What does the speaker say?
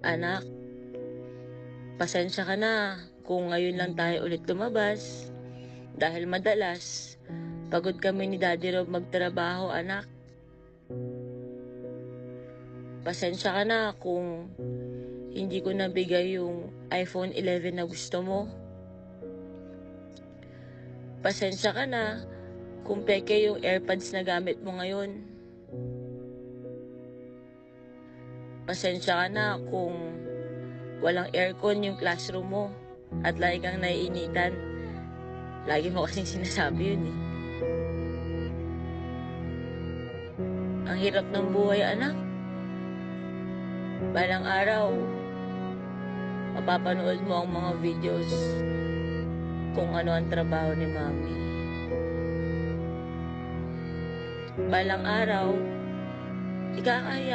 Anak, pasensya ka na kung ngayon lang tayo ulit lumabas dahil madalas pagod kami ni Daddy Rob magtrabaho, anak. Pasensya ka na kung hindi ko nabigay yung iPhone 11 na gusto mo. Pasensya ka na kung peke yung AirPods na gamit mo ngayon. Pasensya ka na kung walang aircon yung classroom mo at lagi kang naiinitan. Lagi mo kasing sinasabi yun eh. Ang hirap ng buhay, anak. Balang araw, mapapanood mo ang mga videos kung ano ang trabaho ni Mami. Balang araw, ikakahiya